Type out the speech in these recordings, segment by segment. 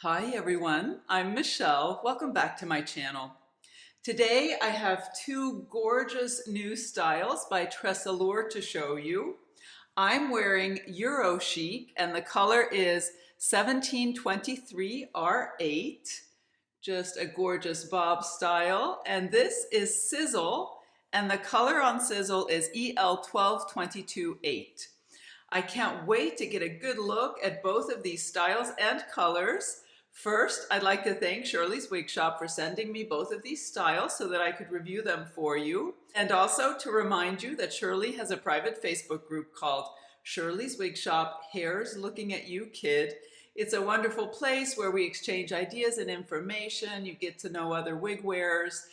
Hi everyone, I'm Michelle. Welcome back to my channel. Today I have two gorgeous new styles by TressAllure to show you. I'm wearing Euro Chic and the color is 1723 R8. Just a gorgeous bob style. And this is Sizzle and the color on Sizzle is EL12 22/8. I can't wait to get a good look at both of these styles and colors. First, I'd like to thank Shirley's Wig Shop for sending me both of these styles so that I could review them for you. And also to remind you that Shirley has a private Facebook group called Shirley's Wig Shop Hair's Looking at You Kid. It's a wonderful place where we exchange ideas and information. You get to know other wig wearers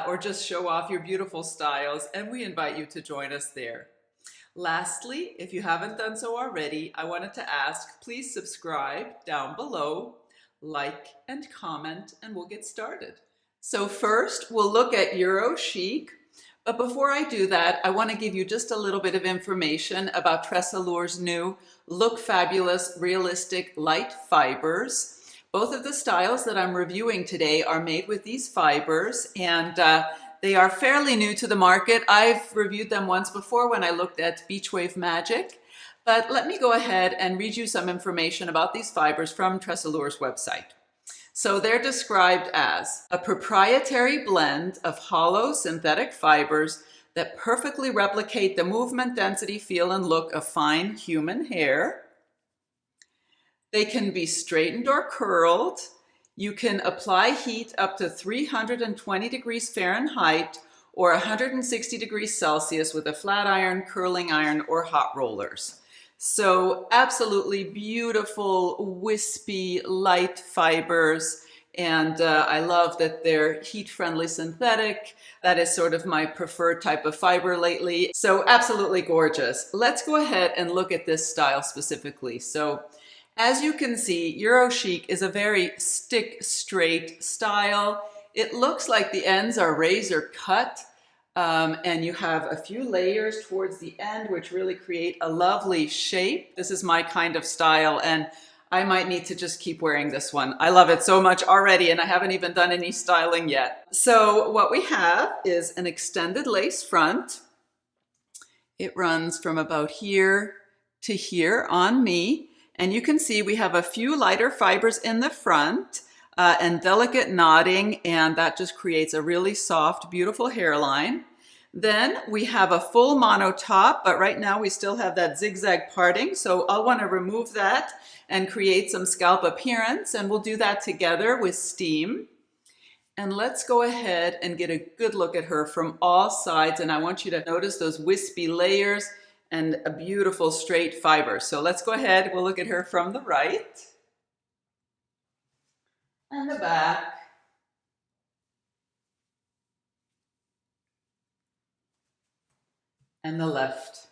or just show off your beautiful styles, and we invite you to join us there. Lastly, if you haven't done so already, I wanted to ask, please subscribe down below, like and comment, and we'll get started. So first, we'll look at Euro Chic. But before I do that, I want to give you just a little bit of information about TressAllure's new Look Fabulous Realistic Light Fibers. Both of the styles that I'm reviewing today are made with these fibers, and they are fairly new to the market. I've reviewed them once before when I looked at Beach Wave Magic. But let me go ahead and read you some information about these fibers from TressAllure's website. So they're described as a proprietary blend of hollow synthetic fibers that perfectly replicate the movement, density, feel, and look of fine human hair. They can be straightened or curled. You can apply heat up to 320 degrees Fahrenheit or 160 degrees Celsius with a flat iron, curling iron, or hot rollers. So absolutely beautiful, wispy, light fibers. And I love that they're heat-friendly synthetic. That is sort of my preferred type of fiber lately. So absolutely gorgeous. Let's go ahead and look at this style specifically. So as you can see, Euro Chic is a very stick straight style. It looks like the ends are razor cut. And you have a few layers towards the end, which really create a lovely shape. This is my kind of style, and I might need to just keep wearing this one. I love it so much already, and I haven't even done any styling yet. So what we have is an extended lace front. It runs from about here to here on me, and you can see we have a few lighter fibers in the front. And delicate knotting, and that just creates a really soft, beautiful hairline. Then we have a full mono top, but right now we still have that zigzag parting, so I'll want to remove that and create some scalp appearance, and we'll do that together with steam. And let's go ahead and get a good look at her from all sides, and I want you to notice those wispy layers and a beautiful straight fiber. So let's go ahead, we'll look at her from the right. And the back. And the left.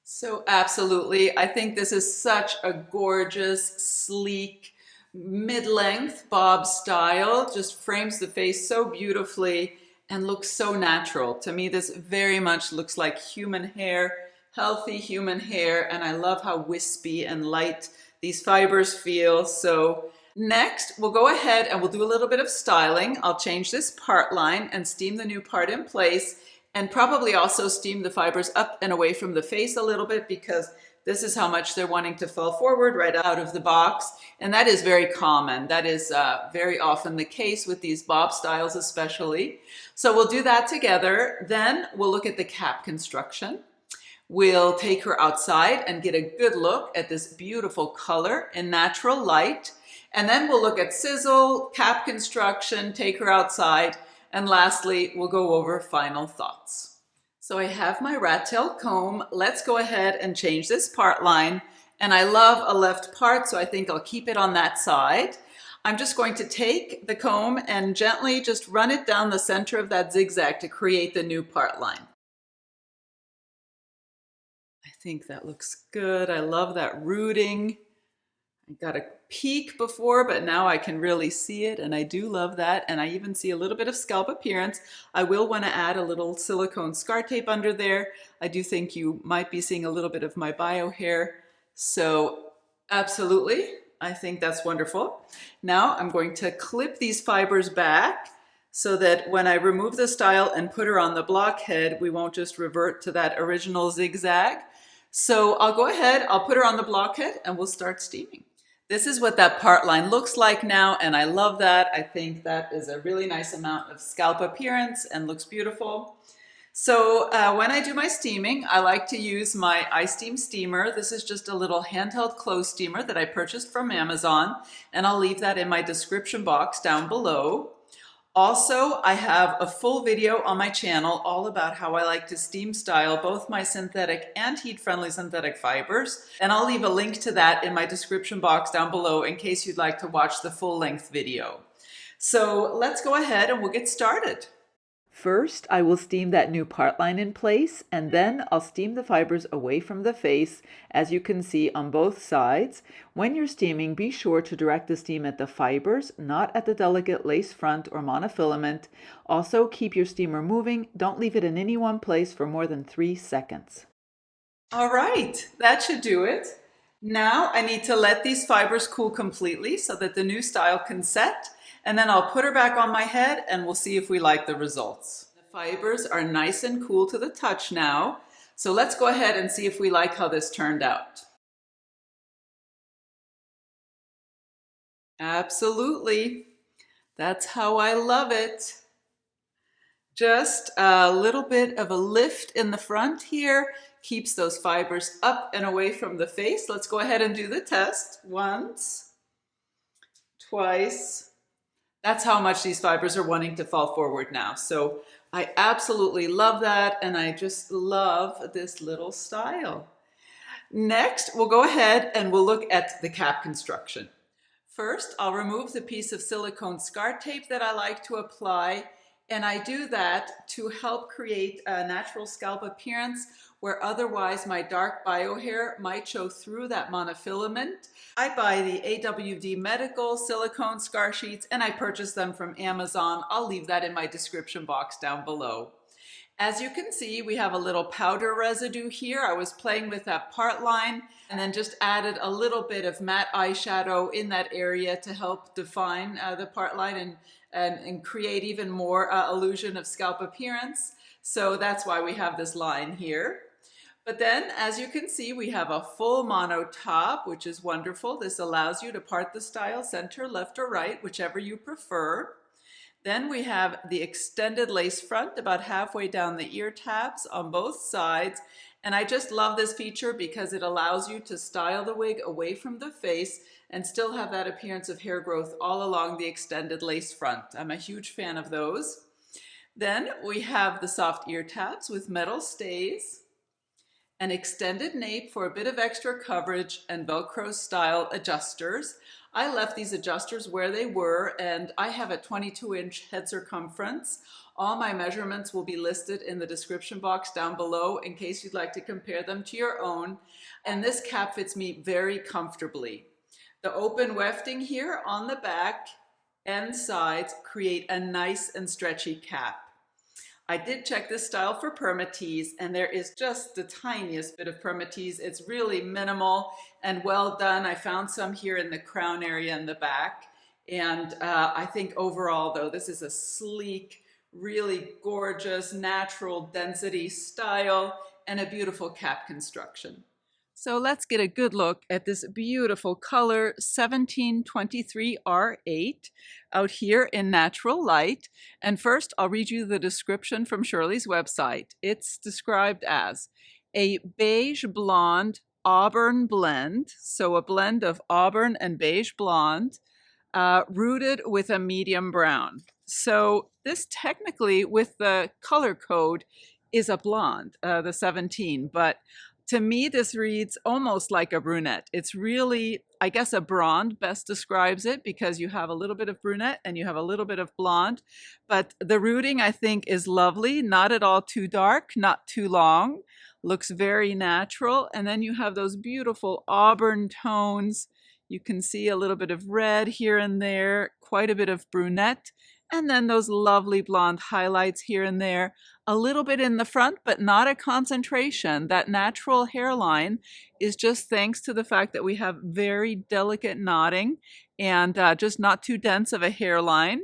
So absolutely, I think this is such a gorgeous, sleek, mid-length bob style. Just frames the face so beautifully and looks so natural. To me, this very much looks like human hair, healthy human hair, and I love how wispy and light these fibers feel. So next, we'll go ahead and we'll do a little bit of styling. I'll change this part line and steam the new part in place, and probably also steam the fibers up and away from the face a little bit, because this is how much they're wanting to fall forward right out of the box. And that is very common. That is very often the case with these bob styles especially. So we'll do that together. Then we'll look at the cap construction. We'll take her outside and get a good look at this beautiful color in natural light. And then we'll look at sizzle, cap construction, take her outside. And lastly, we'll go over final thoughts. So I have my rat tail comb. Let's go ahead and change this part line. And I love a left part, so I think I'll keep it on that side. I'm just going to take the comb and gently just run it down the center of that zigzag to create the new part line. I think that looks good. I love that rooting. I got a peek before, but now I can really see it, and I do love that. And I even see a little bit of scalp appearance. I will want to add a little silicone scar tape under there. I do think you might be seeing a little bit of my bio hair. So absolutely, I think that's wonderful. Now I'm going to clip these fibers back so that when I remove the style and put her on the blockhead, we won't just revert to that original zigzag. So I'll go ahead, I'll put her on the blockhead and we'll start steaming. This is what that part line looks like now, and I love that. I think that is a really nice amount of scalp appearance and looks beautiful. So when I do my steaming, I like to use my iSteam steamer. This is just a little handheld clothes steamer that I purchased from Amazon, and I'll leave that in my description box down below. Also, I have a full video on my channel all about how I like to steam style both my synthetic and heat-friendly synthetic fibers, and I'll leave a link to that in my description box down below in case you'd like to watch the full-length video. So let's go ahead and we'll get started. First, I will steam that new part line in place, and then I'll steam the fibers away from the face, as you can see on both sides. When you're steaming, be sure to direct the steam at the fibers, not at the delicate lace front or monofilament. Also, keep your steamer moving. Don't leave it in any one place for more than 3 seconds. All right, that should do it. Now I need to let these fibers cool completely so that the new style can set. And then I'll put her back on my head and we'll see if we like the results. The fibers are nice and cool to the touch now. So let's go ahead and see if we like how this turned out. Absolutely. That's how I love it. Just a little bit of a lift in the front here keeps those fibers up and away from the face. Let's go ahead and do the test. Once, twice. That's how much these fibers are wanting to fall forward now. So I absolutely love that, and I just love this little style. Next, we'll go ahead and we'll look at the cap construction. First, I'll remove the piece of silicone scar tape that I like to apply, and I do that to help create a natural scalp appearance where otherwise my dark bio hair might show through that monofilament. I buy the AWD Medical silicone scar sheets and I purchase them from Amazon. I'll leave that in my description box down below. As you can see, we have a little powder residue here. I was playing with that part line and then just added a little bit of matte eyeshadow in that area to help define the part line and create even more illusion of scalp appearance. So that's why we have this line here. But then, as you can see, we have a full mono top, which is wonderful. This allows you to part the style center, left, or right, whichever you prefer. Then we have the extended lace front about halfway down the ear tabs on both sides. And I just love this feature because it allows you to style the wig away from the face and still have that appearance of hair growth all along the extended lace front. I'm a huge fan of those. Then we have the soft ear tabs with metal stays, an extended nape for a bit of extra coverage, and Velcro style adjusters. I left these adjusters where they were, and I have a 22-inch head circumference. All my measurements will be listed in the description box down below in case you'd like to compare them to your own. And this cap fits me very comfortably. The open wefting here on the back and sides create a nice and stretchy cap. I did check this style for permatease, and there is just the tiniest bit of permatease. It's really minimal and well done. I found some here in the crown area in the back. And I think overall, though, this is a sleek, really gorgeous, natural density style and a beautiful cap construction. So let's get a good look at this beautiful color 1723R8 out here in natural light. And first, I'll read you the description from Shirley's website. It's described as a beige blonde auburn blend, so a blend of auburn and beige blonde, rooted with a medium brown. So this technically, with the color code, is a blonde, the 17, but to me, this reads almost like a brunette. It's really, I guess a blonde best describes it because you have a little bit of brunette and you have a little bit of blonde. But the rooting, I think, is lovely. Not at all too dark, not too long. Looks very natural. And then you have those beautiful auburn tones. You can see a little bit of red here and there, quite a bit of brunette, And then those lovely blonde highlights here and there, a little bit in the front, but not a concentration. That natural hairline is just thanks to the fact that we have very delicate knotting and just not too dense of a hairline.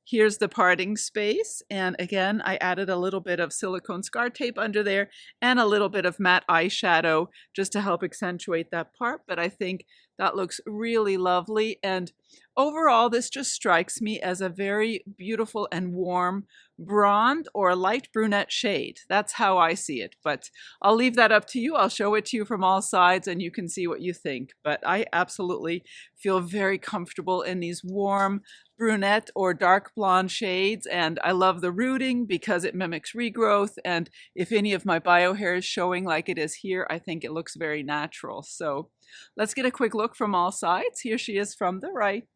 Here's the parting space, and again, I added a little bit of silicone scar tape under there and a little bit of matte eyeshadow just to help accentuate that part, but I think that looks really lovely, and overall, this just strikes me as a very beautiful and warm blonde or light brunette shade. That's how I see it, but I'll leave that up to you. I'll show it to you from all sides and you can see what you think, but I absolutely feel very comfortable in these warm brunette or dark blonde shades, and I love the rooting because it mimics regrowth, and if any of my bio hair is showing like it is here, I think it looks very natural. So let's get a quick look from all sides. Here she is from the right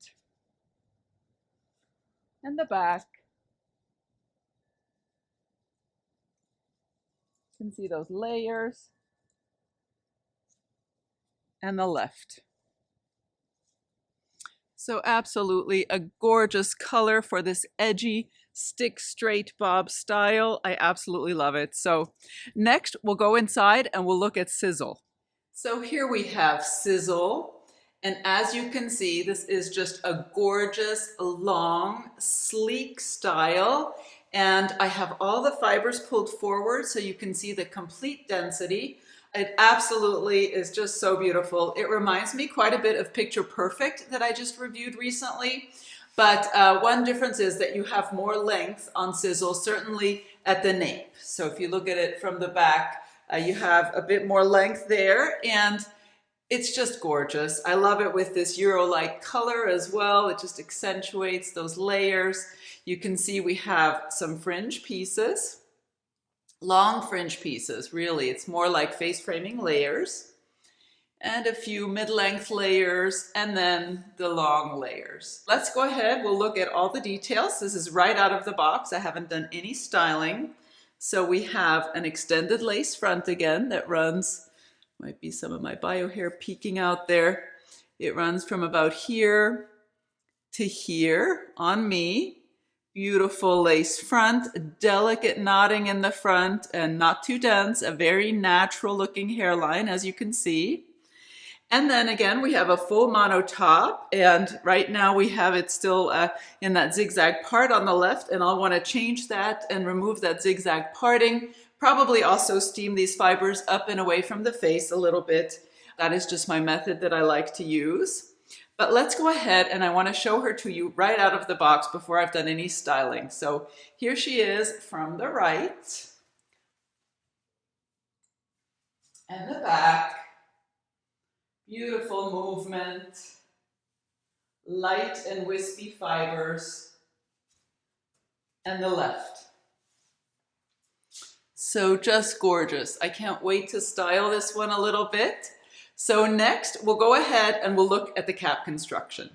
and the back. You can see those layers and the left. So absolutely a gorgeous color for this edgy stick straight bob style. I absolutely love it. So next we'll go inside and we'll look at Sizzle. So here we have Sizzle. And as you can see, this is just a gorgeous, long, sleek style. And I have all the fibers pulled forward so you can see the complete density. It absolutely is just so beautiful. It reminds me quite a bit of Picture Perfect that I just reviewed recently. But one difference is that you have more length on Sizzle, certainly at the nape. So if you look at it from the back, you have a bit more length there, and it's just gorgeous. I love it with this Euro-like color as well. It just accentuates those layers. You can see we have some fringe pieces. Long fringe pieces, really. It's more like face framing layers, and a few mid-length layers, and then the long layers. Let's go ahead, we'll look at all the details. This is right out of the box. I haven't done any styling. So we have an extended lace front again that runs, might be some of my bio hair peeking out there. It runs from about here to here on me. Beautiful lace front, delicate knotting in the front and not too dense, a very natural looking hairline as you can see. And then again, we have a full mono top, and right now we have it still in that zigzag part on the left, and I'll want to change that and remove that zigzag parting. Probably also steam these fibers up and away from the face a little bit. That is just my method that I like to use. But let's go ahead, and I want to show her to you right out of the box before I've done any styling. So here she is from the right and the back. Beautiful movement, light and wispy fibers, and the left. So just gorgeous. I can't wait to style this one a little bit. So next, we'll go ahead and we'll look at the cap construction.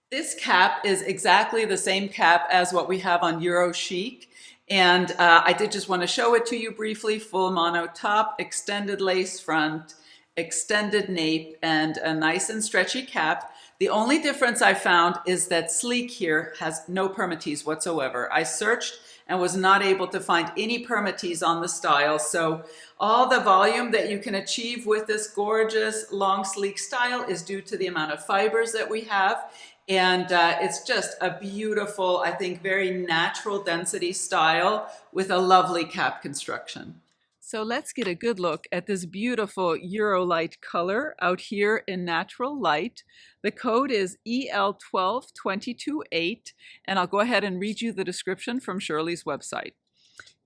This cap is exactly the same cap as what we have on Euro Chic. And I did just want to show it to you briefly. Full mono top, extended lace front, extended nape, and a nice and stretchy cap. The only difference I found is that Sleek here has no permatease whatsoever. I searched and was not able to find any permatease on the style. So all the volume that you can achieve with this gorgeous long sleek style is due to the amount of fibers that we have. And it's just a beautiful, I think, very natural density style with a lovely cap construction. So let's get a good look at this beautiful Euro light color out here in natural light. The code is EL12 228, and I'll go ahead and read you the description from Shirley's website.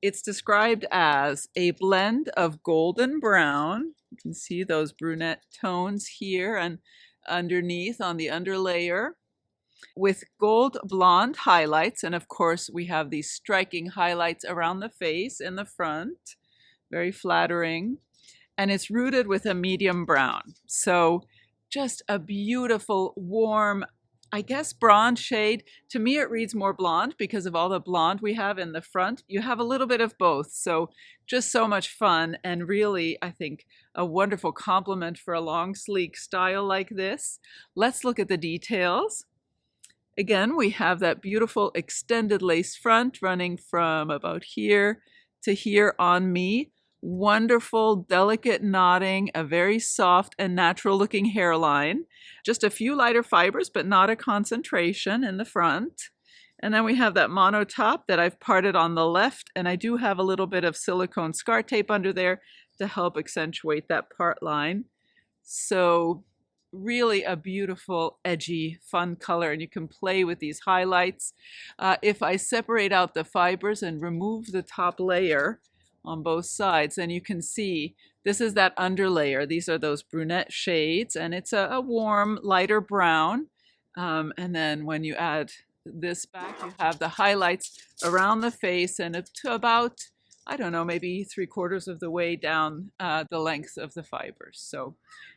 It's described as a blend of golden brown. You can see those brunette tones here and underneath on the underlayer, with gold blonde highlights. And of course, we have these striking highlights around the face in the front. Very flattering, and it's rooted with a medium brown. So just a beautiful, warm, I guess bronze shade. To me, it reads more blonde because of all the blonde we have in the front. You have a little bit of both, so just so much fun, and really, I think, a wonderful complement for a long, sleek style like this. Let's look at the details. Again, we have that beautiful extended lace front running from about here to here on me. Wonderful, delicate knotting, a very soft and natural looking hairline. Just a few lighter fibers, but not a concentration in the front. And then we have that mono top that I've parted on the left, and I do have a little bit of silicone scar tape under there to help accentuate that part line. So really a beautiful, edgy, fun color, and you can play with these highlights. If I separate out the fibers and remove the top layer on both sides, then you can see this is that underlayer. These are those brunette shades, and it's a warm, lighter brown. And then when you add this back, you have the highlights around the face and up to about, I don't know, maybe 3/4 of the way down the length of the fibers. So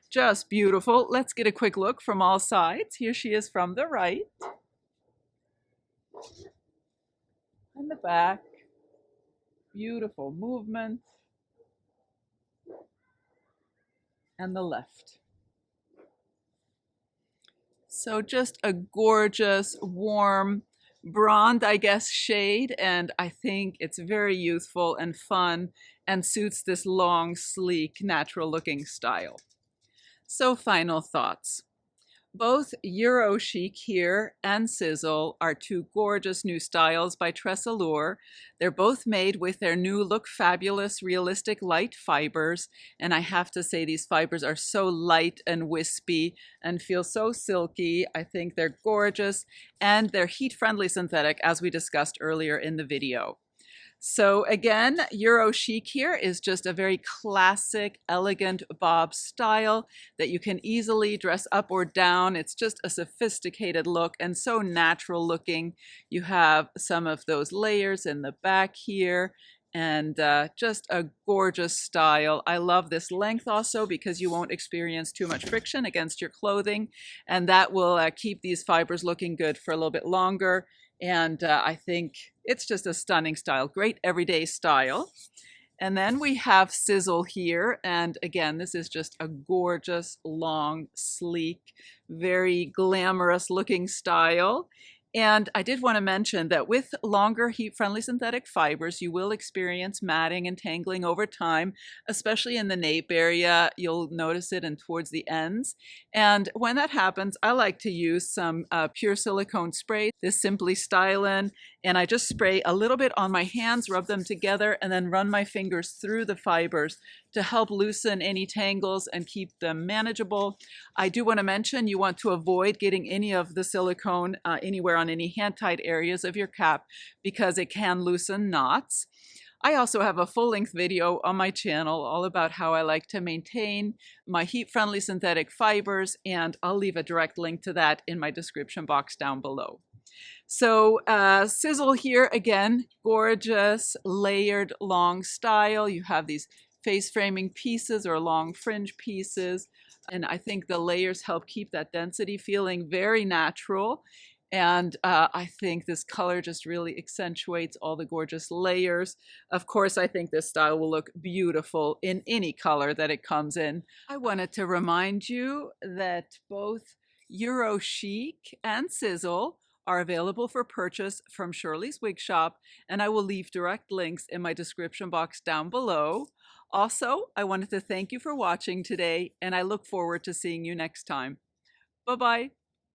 just beautiful. Let's get a quick look from all sides. Here she is from the right. And the back. Beautiful movement. And the left. So just a gorgeous, warm, blonde, I guess, shade. And I think it's very youthful and fun and suits this long, sleek, natural looking style. So final thoughts. Both Euro Chic here and Sizzle are two gorgeous new styles by TressAllure. They're both made with their new Look Fabulous Realistic Light fibers. And I have to say these fibers are so light and wispy and feel so silky. I think they're gorgeous and they're heat-friendly synthetic, as we discussed earlier in the video. So again, Euro Chic here is just a very classic, elegant bob style that you can easily dress up or down. It's just a sophisticated look and so natural looking. You have some of those layers in the back here and just a gorgeous style. I love this length also because you won't experience too much friction against your clothing, and that will keep these fibers looking good for a little bit longer. And I think it's just a stunning style, great everyday style. And then we have Sizzle here. And again, this is just a gorgeous, long, sleek, very glamorous looking style. And I did want to mention that with longer heat-friendly synthetic fibers, you will experience matting and tangling over time, especially in the nape area. You'll notice it and towards the ends. And when that happens, I like to use some pure silicone spray, this Simply Stylin', and I just spray a little bit on my hands, rub them together, and then run my fingers through the fibers to help loosen any tangles and keep them manageable. I do want to mention you want to avoid getting any of the silicone anywhere on any hand-tied areas of your cap because it can loosen knots. I also have a full-length video on my channel all about how I like to maintain my heat-friendly synthetic fibers, and I'll leave a direct link to that in my description box down below. So Sizzle here, again, gorgeous, layered, long style. You have these face framing pieces or long fringe pieces, and I think the layers help keep that density feeling very natural. And I think this color just really accentuates all the gorgeous layers. Of course, I think this style will look beautiful in any color that it comes in. I wanted to remind you that both Euro Chic and Sizzle are available for purchase from Shirley's Wig Shop, and I will leave direct links in my description box down below. Also, I wanted to thank you for watching today, and I look forward to seeing you next time. Bye-bye.